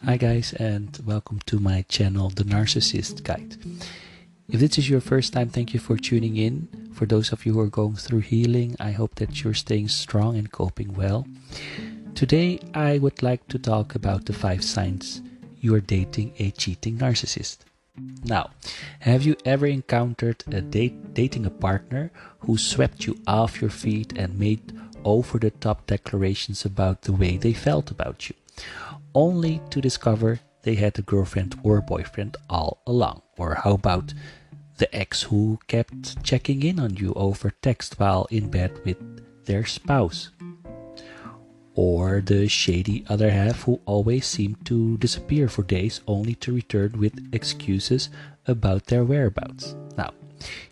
Hi guys, and welcome to my channel, The Narcissist Guide. If this is your first time, thank you for tuning in. For those of you who are going through healing, I hope that you're staying strong and coping well. Today, I would like to talk about the 5 signs you are dating a cheating narcissist. Now, have you ever encountered dating a partner who swept you off your feet and made over-the-top declarations about the way they felt about you, only to discover they had a girlfriend or boyfriend all along? Or how about the ex who kept checking in on you over text while in bed with their spouse? Or the shady other half who always seemed to disappear for days only to return with excuses about their whereabouts? Now,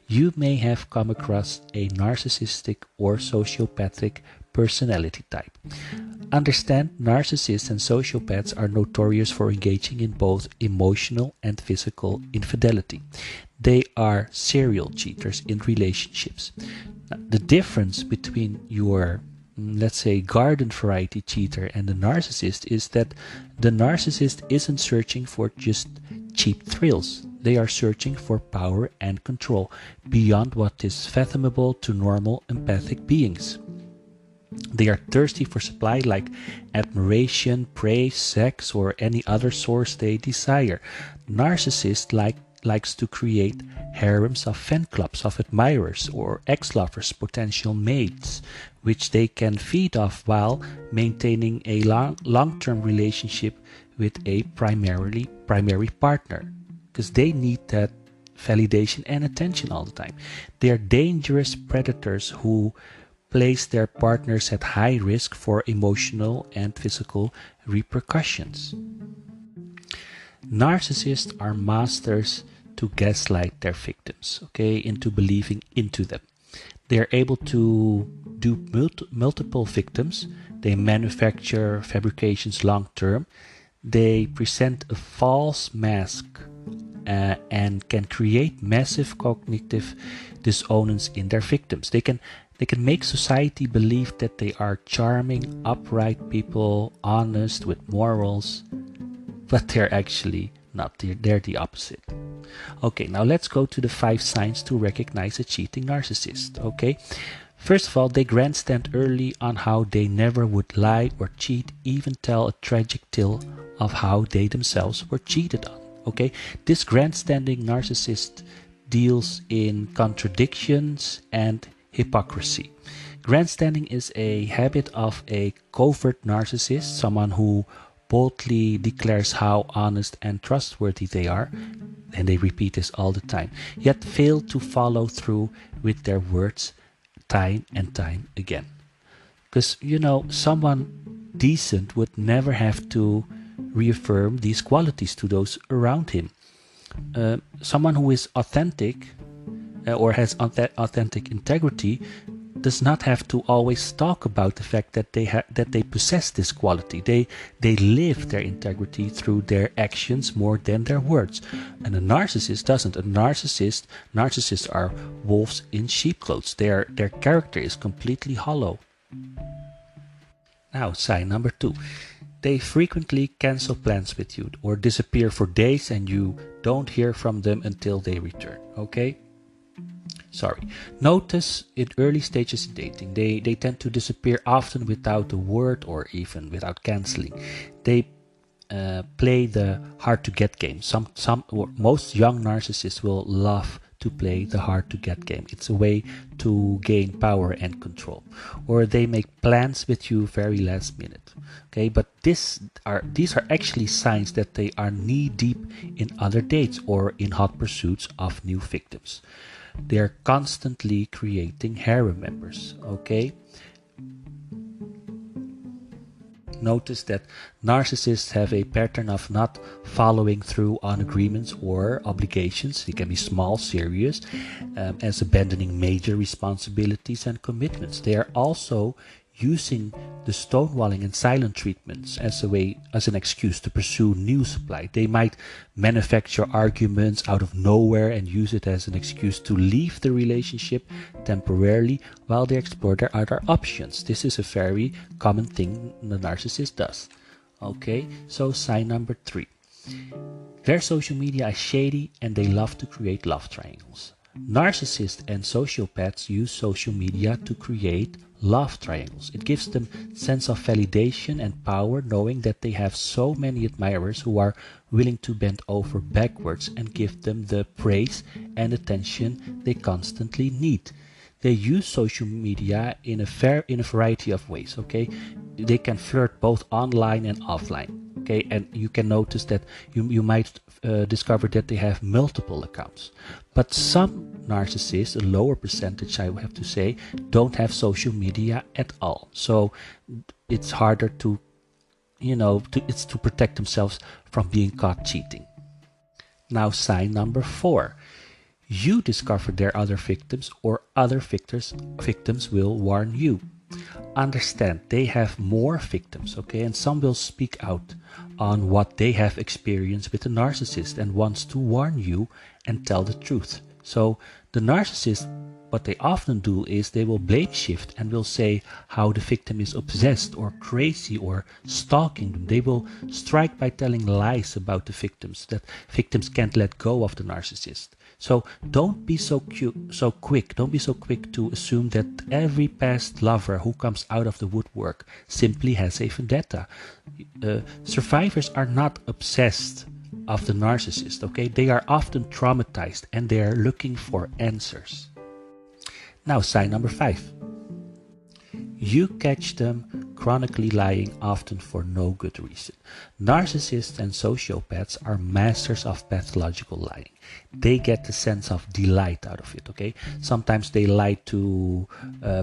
you may have come across a narcissistic or sociopathic personality type. Understand, narcissists and sociopaths are notorious for engaging in both emotional and physical infidelity. They are serial cheaters in relationships. Now, the difference between your, let's say, garden variety cheater and the narcissist is that the narcissist isn't searching for just cheap thrills. They are searching for power and control beyond what is fathomable to normal empathic beings. They are thirsty for supply like admiration, praise, sex, or any other source they desire. Narcissist likes to create harems of fan clubs of admirers or ex-lovers, potential mates, which they can feed off while maintaining a long-term relationship with a primary partner, because they need that validation and attention all the time. They are dangerous predators who place their partners at high risk for emotional and physical repercussions. Narcissists are masters to gaslight their victims, into believing into them. They are able to do multiple victims. They manufacture fabrications long term. They present a false mask and can create massive cognitive dissonance in their victims. They can make society believe that they are charming, upright people, honest, with morals, but they're actually not. They're the opposite. Okay, now let's go to the 5 signs to recognize a cheating narcissist. First of all, they grandstand early on how they never would lie or cheat, even tell a tragic tale of how they themselves were cheated on. This grandstanding narcissist deals in contradictions and hypocrisy. Grandstanding is a habit of a covert narcissist, someone who boldly declares how honest and trustworthy they are, and they repeat this all the time, yet fail to follow through with their words time and time again. Because, someone decent would never have to reaffirm these qualities to those around him. Someone who is authentic or has authentic integrity does not have to always talk about the fact that they possess this quality. They live their integrity through their actions more than their words. And a narcissist doesn't. Narcissists are wolves in sheep clothes. Their character is completely hollow. Now, sign number 2. They frequently cancel plans with you or disappear for days and you don't hear from them until they return. Notice in early stages of dating, they tend to disappear often without a word or even without canceling. They play the hard to get game. Most young narcissists will love to play the hard to get game. It's a way to gain power and control. Or they make plans with you very last minute. But these are actually signs that they are knee deep in other dates or in hot pursuits of new victims. They are constantly creating harem members. Notice that narcissists have a pattern of not following through on agreements or obligations. They can be small, serious, as abandoning major responsibilities and commitments. They are also using the stonewalling and silent treatments as an excuse to pursue new supply. They might manufacture arguments out of nowhere and use it as an excuse to leave the relationship temporarily while they explore their other options. This is a very common thing the narcissist does. Okay, so sign number 3. Their social media is shady and they love to create love triangles. Narcissists and sociopaths use social media to create love triangles. It gives them sense of validation and power knowing that they have so many admirers who are willing to bend over backwards and give them the praise and attention they constantly need. They use social media in a variety of ways. Okay, they can flirt both online and offline. Okay, and you can notice that you might discover that they have multiple accounts. But some narcissists, a lower percentage I have to say, don't have social media at all. So it's harder to, it's to protect themselves from being caught cheating. Now sign number 4. You discover their other victims or other victims will warn you. Understand they have more victims, okay, and some will speak out on what they have experienced with the narcissist and wants to warn you and tell the truth. So the narcissist, what they often do is they will blame shift and will say how the victim is obsessed or crazy or stalking them. They will strike by telling lies about the victims, that victims can't let go of the narcissist. So don't be so quick. Don't be so quick to assume that every past lover who comes out of the woodwork simply has a vendetta. Survivors are not obsessed of the narcissist, okay? They are often traumatized and they are looking for answers. Now, sign number 5. You catch them chronically lying, often for no good reason. Narcissists and sociopaths are masters of pathological lying. They get the sense of delight out of it, okay? Sometimes they lie to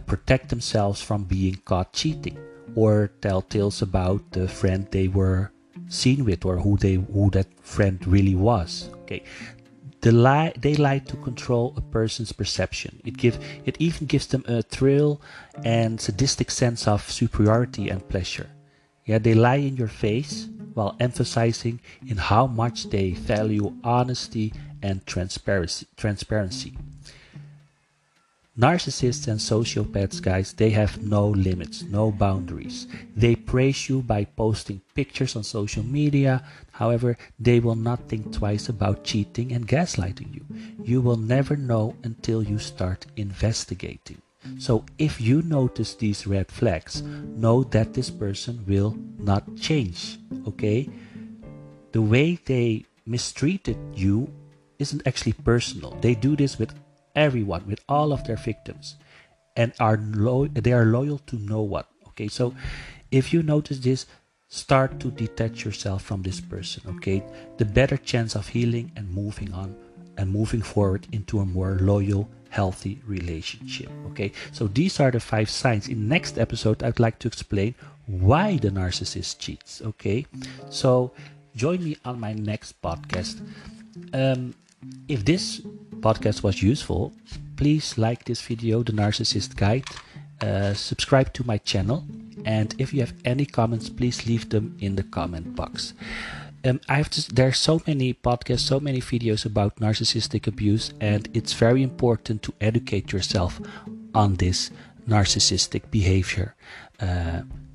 protect themselves from being caught cheating, or tell tales about the friend they were seen with, or who that friend really was, okay? They lie to control a person's perception. It even gives them a thrill and sadistic sense of superiority and pleasure. Yeah, they lie in your face while emphasizing in how much they value honesty and transparency. Narcissists and sociopaths, guys, they have no limits, no boundaries. They praise you by posting pictures on social media. However, they will not think twice about cheating and gaslighting you. You will never know until you start investigating. So if you notice these red flags, know that this person will not change, okay? The way they mistreated you isn't actually personal. They do this with everyone, with all of their victims, and they are loyal to no one. Okay, so if you notice this, start to detach yourself from this person. Okay, the better chance of healing and moving on and moving forward into a more loyal, healthy relationship. Okay, so these are the 5 signs. In next episode, I'd like to explain why the narcissist cheats. Okay, so join me on my next podcast. If this podcast was useful, please like this video, The Narcissist Guide, subscribe to my channel, and if you have any comments, please leave them in the comment box. There are so many podcasts, so many videos about narcissistic abuse, and it's very important to educate yourself on this narcissistic behavior.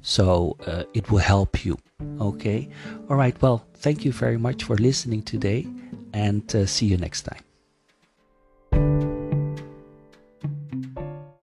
So it will help you. Okay? All right. Well, thank you very much for listening today, and see you next time.